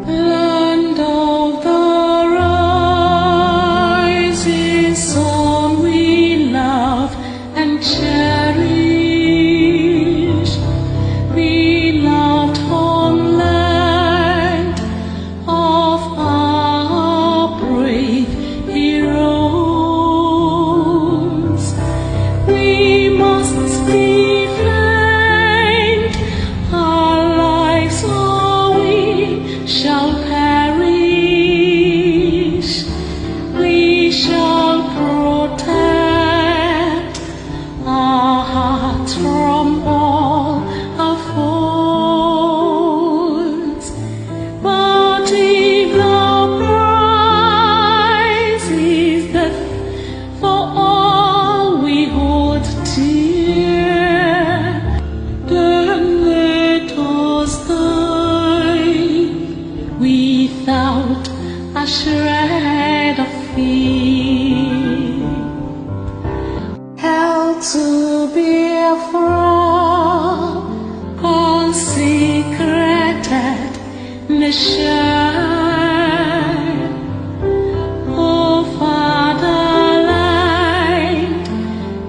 Land of the rising sun, we love and cherish. Beloved homeland of our brave heroes. We must defend our lives, or we shall perish. We shall protect our hearts from all our foes. But if the prize is death for all we hold dear, then let us die without a shred of fear. Held to Biafra, consecrated nation. Oh, fatherland,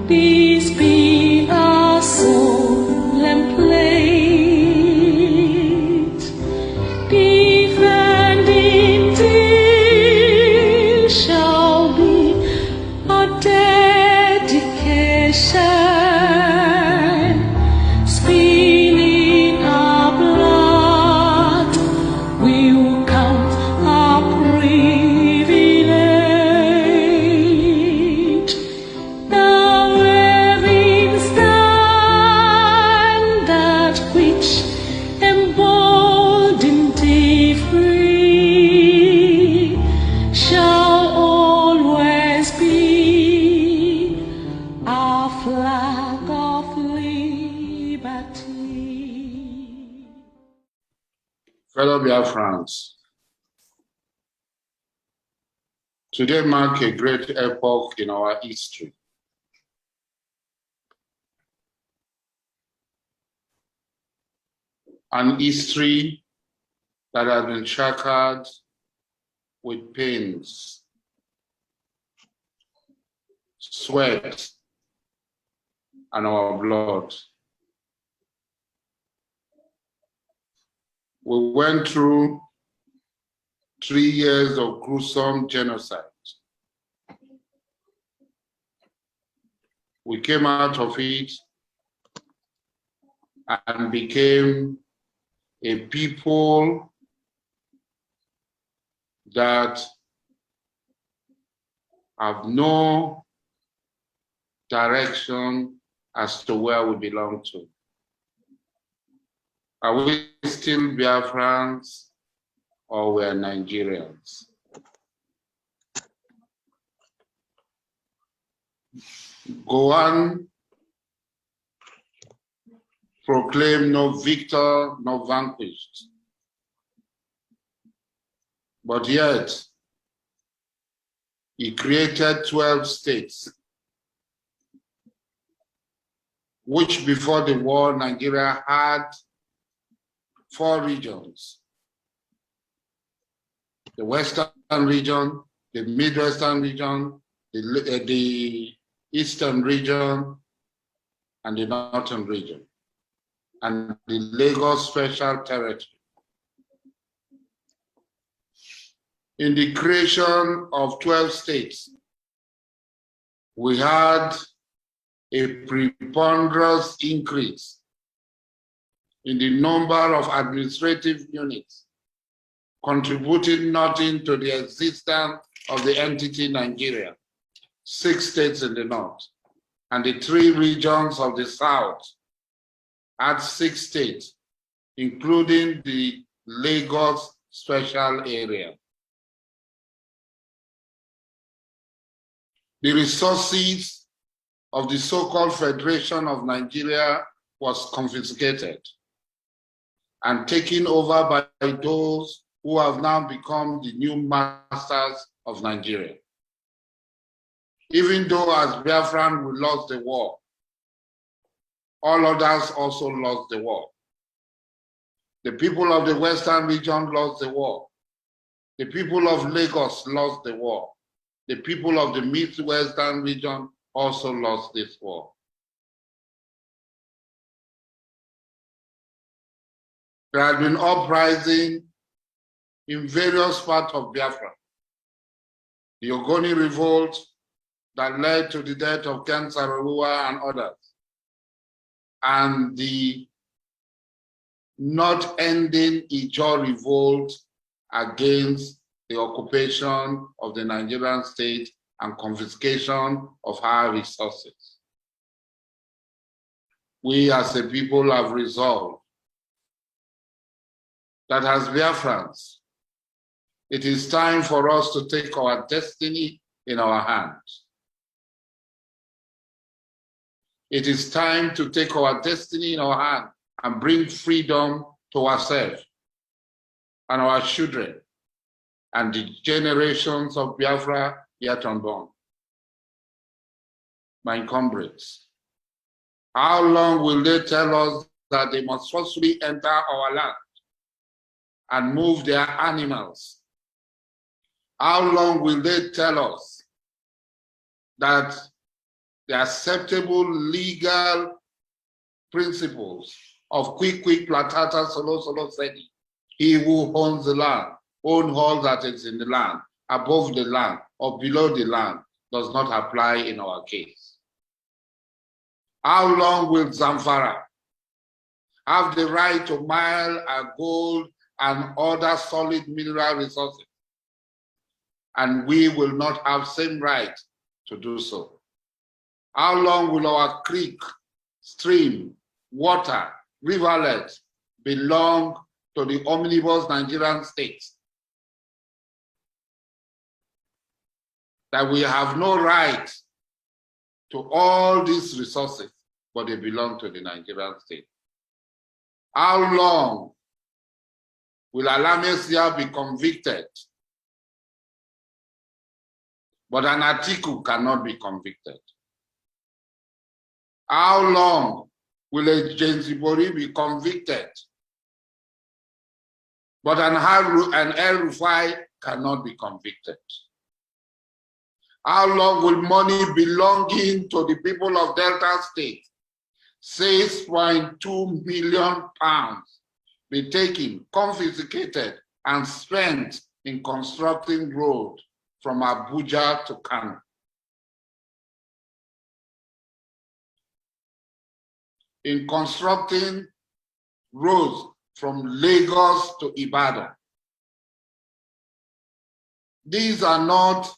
this be our solemn pledge. Defending thee shall be our dedication. Spilling our blood will count our privilege. The waving standard which emboldened thee free shall always be our flag of liberty. Fellow Biafrans, today marks a great epoch in our history. An history that has been shackled with pains, sweat, and our blood. We went through 3 years of gruesome genocide. We came out of it and became a people that have no direction as to where we belong to. Are we still Biafrans or we are Nigerians? Goan proclaimed no victor, no vanquished. But yet, he created 12 states, which before the war, Nigeria had 4 regions: the Western region, the Midwestern region, the Eastern region, and the Northern region, and the Lagos Special Territory. In the creation of 12 states, we had a preponderance increase in the number of administrative units, contributing nothing to the existence of the entity Nigeria. 6 states in the north, and the 3 regions of the south had 6 states, including the Lagos Special Area. The resources of the so-called Federation of Nigeria was confiscated and taken over by those who have now become the new masters of Nigeria. Even though as Biafran we lost the war, all others also lost the war. The people of the Western region lost the war. The people of Lagos lost the war. The people of the Midwestern region also lost this war. There had been uprising in various parts of Biafra. The Ogoni revolt that led to the death of Ken Saro-Wiwa and others, and the not ending Ijaw revolt against the occupation of the Nigerian state and confiscation of our resources. We as a people have resolved that as Biafrans, it is time for us to take our destiny in our hands. It is time to take our destiny in our hands and bring freedom to ourselves and our children and the generations of Biafra yet unborn. My comrades, how long will they tell us that they must forcefully enter our land and move their animals? How long will they tell us that the acceptable legal principles of quick platata solo sedi, he who owns the land, own all that is in the land, above the land or below the land, does not apply in our case? How long will Zamfara have the right to mine our gold and other solid mineral resources, and we will not have same right to do so? How long will our creek, stream, water, rivulet belong to the omnibus Nigerian states? That we have no right to all these resources, but they belong to the Nigerian state. How long will Alamesia be convicted, but an Atiku cannot be convicted? How long will a Jenzibori be convicted, but an El Rufai cannot be convicted? How long will money belonging to the people of Delta State, 6.2 million pounds, be taken, confiscated, and spent in constructing road from Abuja to Kano? In constructing roads from Lagos to Ibadan? These are not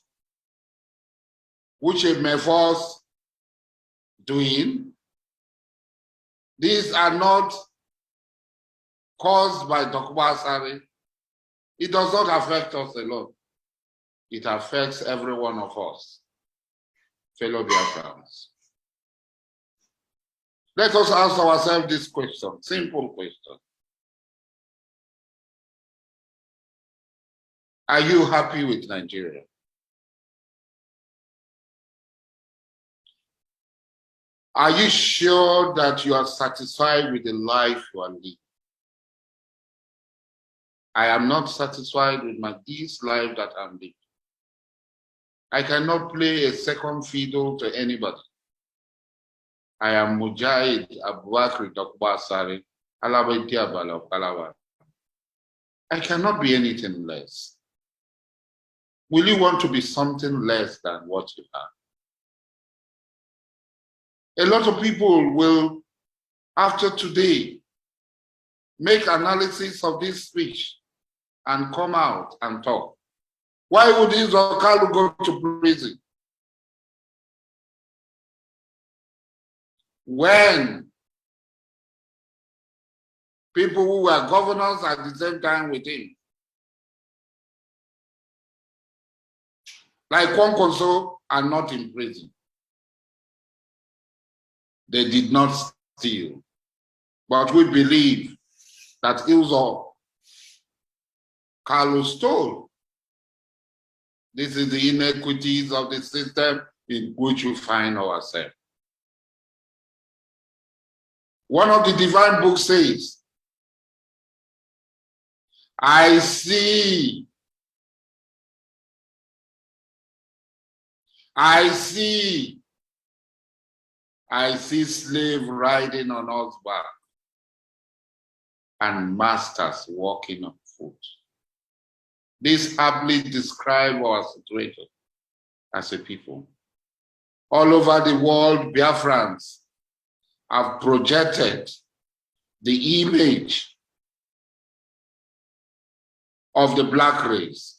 which a force doing. These are not caused by Dokubo Asari. It does not affect us alone. It affects every one of us, fellow Biafrans. Let us ask ourselves this question, simple question. Are you happy with Nigeria? Are you sure that you are satisfied with the life you are living? I am not satisfied with this life that I'm living. I cannot play a second fiddle to anybody. I am Mujahid Abubakar Dokubo Asari, Alabati Abala of Kalawa. I cannot be anything less. Will you want to be something less than what you are? A lot of people will, after today, make analysis of this speech and come out and talk. Why would Israel go to prison? When people who were governors at the same time with him, like Kwankwaso, are not in prison. They did not steal. But we believe that Ilzo Carlos stole. This is the inequities of the system in which we find ourselves. One of the divine books says, I see I see slaves riding on horseback and masters walking on foot. This aptly describes our situation as a people. All over the world, Biafrans have projected the image of the black race.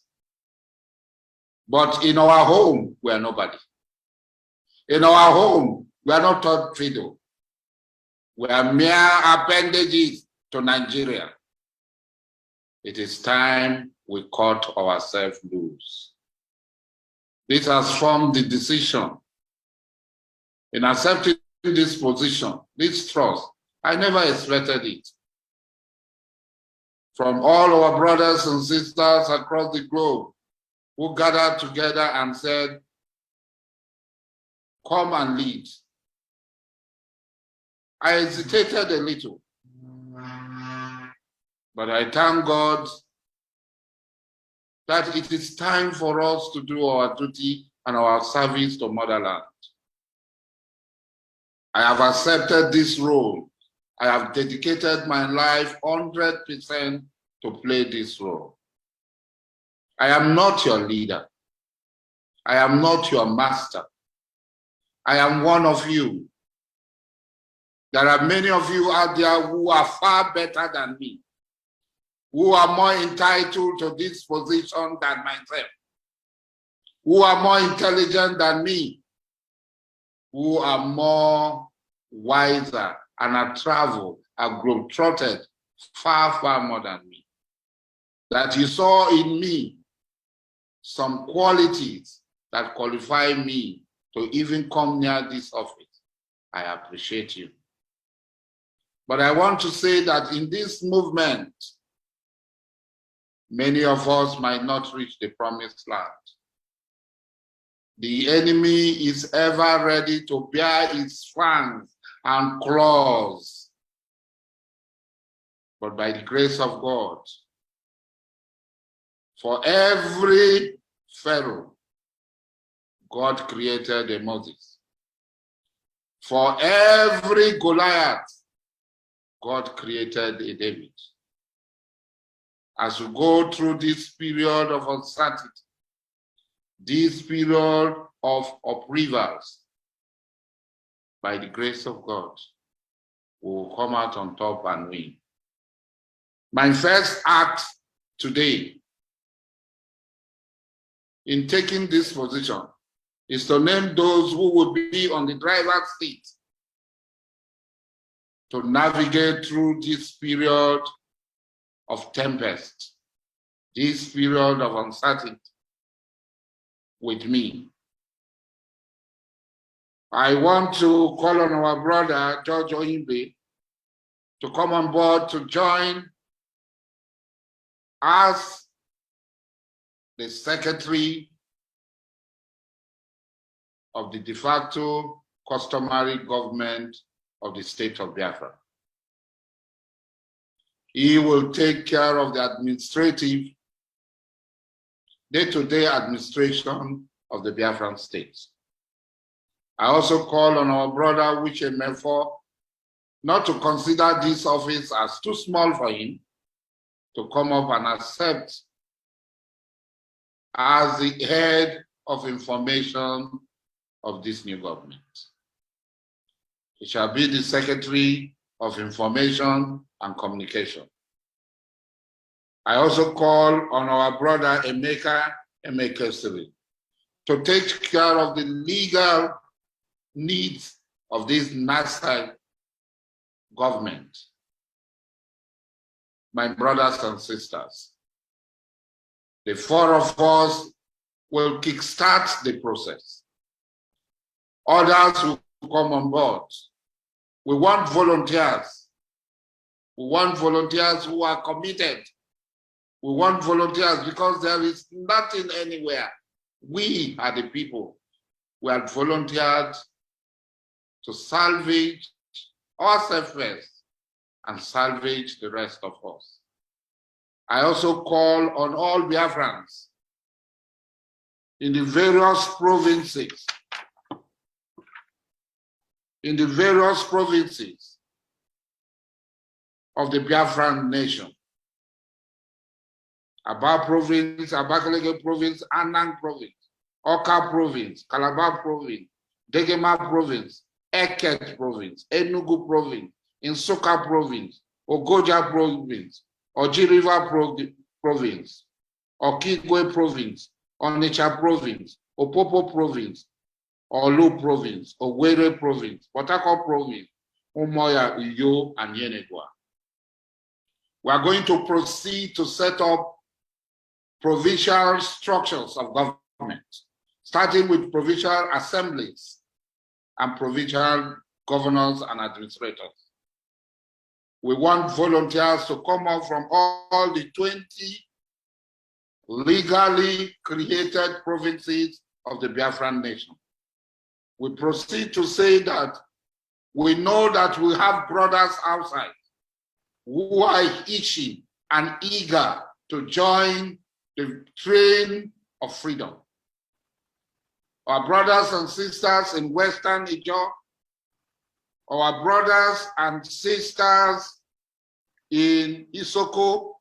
But in our home, we are nobody. In our home, we are not taught fiddle. We are mere appendages to Nigeria. It is time we cut ourselves loose. This has formed the decision. In accepting this position, this trust, I never expected it. From all our brothers and sisters across the globe who gathered together and said, come and lead. I hesitated a little, but I thank God that it is time for us to do our duty and our service to motherland. I have accepted this role. I have dedicated my life 100% to play this role. I am not your leader. I am not your master. I am one of you. There are many of you out there who are far better than me, who are more entitled to this position than myself, who are more intelligent than me, who are more wiser and have traveled, have globe-trotted far, far more than me. That you saw in me some qualities that qualify me to even come near this office. I appreciate you. But I want to say that in this movement, many of us might not reach the promised land. The enemy is ever ready to bear its fangs and claws. But by the grace of God, for every Pharaoh, God created a Moses. For every Goliath, God created a David. As we go through this period of uncertainty, this period of upheavals, by the grace of God, we will come out on top and win. My first act today in taking this position is to name those who would be on the driver's seat to navigate through this period of tempest, this period of uncertainty with me. I want to call on our brother, George Oyimbe, to come on board to join as the Secretary of the de facto customary government of the state of Biafra. He will take care of the administrative, day-to-day administration of the Biafran state. I also call on our brother, Uche Mefo, not to consider this office as too small for him to come up and accept as the head of information of this new government. He shall be the Secretary of Information and Communication. I also call on our brother Emeka Emekesiri to take care of the legal needs of this NASA government. My brothers and sisters, the four of us will kickstart the process. Others will come on board. We want volunteers. We want volunteers who are committed. We want volunteers because there is nothing anywhere. We are the people who have volunteered to salvage ourselves first and salvage the rest of us. I also call on all Biafrans in the various provinces, of the Biafran nation. Aba province, Abakaleke province, Anang province, Oka province, Calabar province, Degema province, Eket province, Enugu province, Nsukka province, Ogoja province, Oji River province, Okigwe province, Onitsha province, Opopo province, Olu province, Owerri province, Port Harcourt province, Umuahia, Uyo, and Yenagoa. We are going to proceed to set up provincial structures of government, starting with provincial assemblies and provincial governors and administrators. We want volunteers to come up from all the 20 legally created provinces of the Biafran nation. We proceed to say that we know that we have brothers outside who are itching and eager to join the train of freedom. Our brothers and sisters in Western Ijaw, our brothers and sisters in Isoko,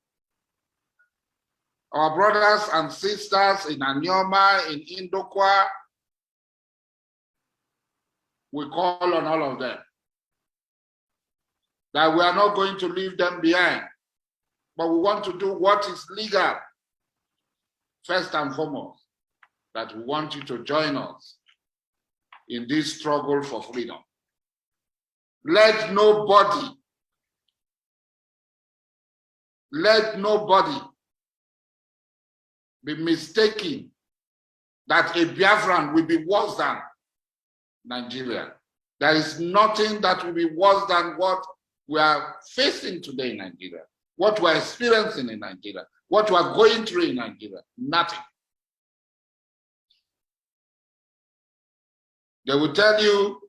our brothers and sisters in Anyoma, in Indokwa, we call on all of them that we are not going to leave them behind, but we want to do what is legal. First and foremost, that we want you to join us in this struggle for freedom. Let nobody be mistaken that a Biafran will be worse than Nigeria. There is nothing that will be worse than what we are facing today in Nigeria, what we are experiencing in Nigeria, what we are going through in Nigeria. Nothing. They will tell you,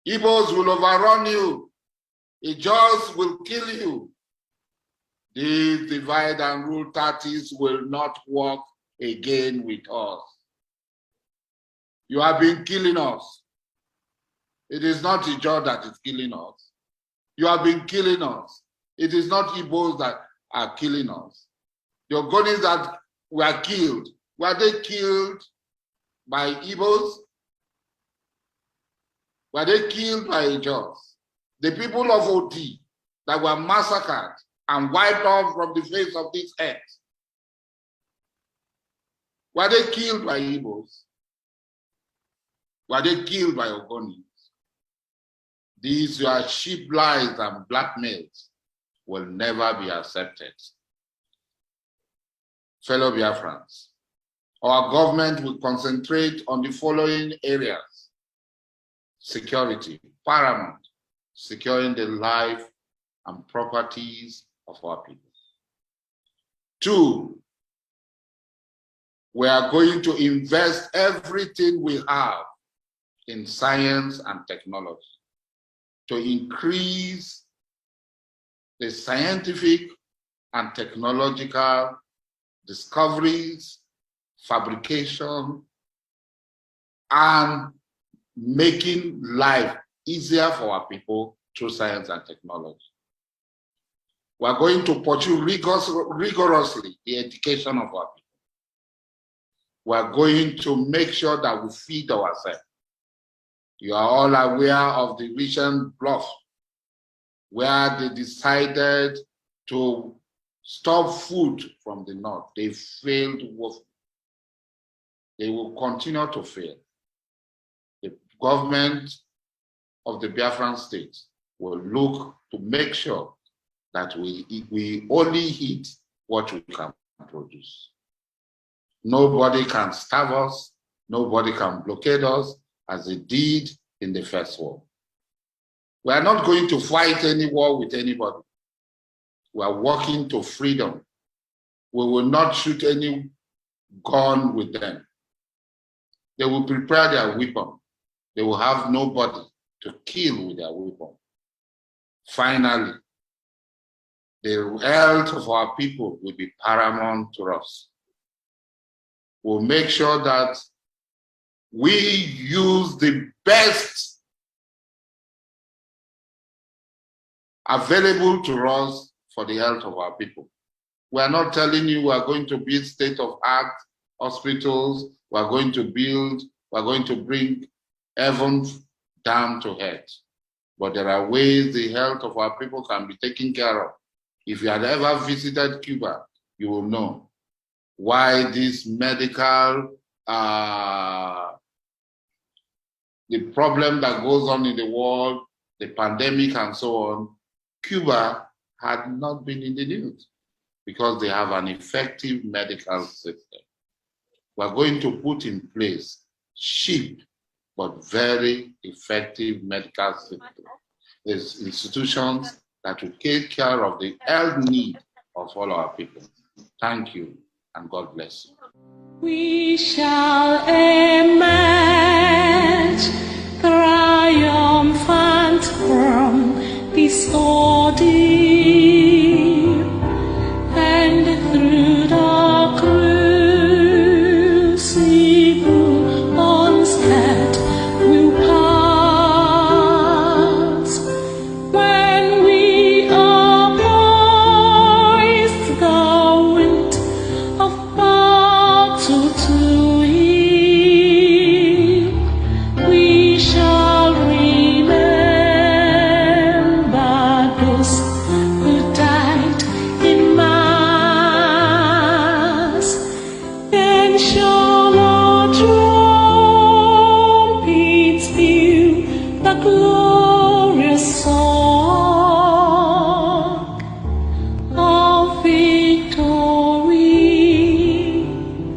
Igbos will overrun you, Ijaws will kill you. These divide and rule parties will not work again with us. You have been killing us. It is not Ijaw that is killing us. You have been killing us. It is not Igbos that are killing us. The Ogonis that were killed, were they killed by Igbos? Were they killed by Ijaws? The people of Oti that were massacred and wiped off from the face of this earth, were they killed by Igbos? Were they killed by Ogonis? These your cheap lies and blackmails will never be accepted. Fellow Biafrans, our government will concentrate on the following areas: security, paramount, securing the life and properties of our people. 2, we are going to invest everything we have in science and technology to increase the scientific and technological discoveries, fabrication, and making life easier for our people through science and technology. We are going to pursue rigorously the education of our people. We are going to make sure that we feed ourselves. You are all aware of the recent bluff where they decided to stop food from the north. They failed woefully. They will continue to fail. The government of the Biafran state will look to make sure that we only eat what we can produce. Nobody can starve us. Nobody can blockade us as they did in the First War. We are not going to fight any war with anybody. We are working to freedom. We will not shoot any gun with them. They will prepare their weapon. They will have nobody to kill with their weapon. Finally, the health of our people will be paramount to us. will make sure that we use the best available to us for the health of our people. We are not telling you we are going to build state-of-art hospitals, we are going to bring heaven down to earth. But there are ways the health of our people can be taken care of. If you had ever visited Cuba, you will know why this medical, the problem that goes on in the world, the pandemic and so on, Cuba had not been in the news because they have an effective medical system. We're going to put in place cheap but very effective medical system. There's institutions that will take care of the health need of all our people. Thank you, and God bless you. We shall emerge triumphant from this ordeal, and through the crucible onset we'll pass. When we are poised the wind of battle to heal, we shall remember those who died in mass. Then shall our trumpets peal the glorious song of victory.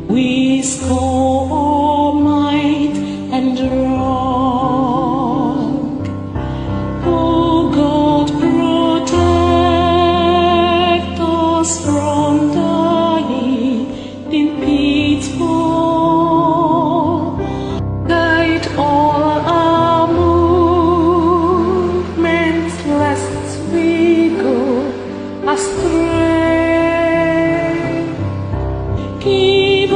We score might and wrong. Oh God, protect us from dying in pitfall. Guide all our movements, lest we go astray. Give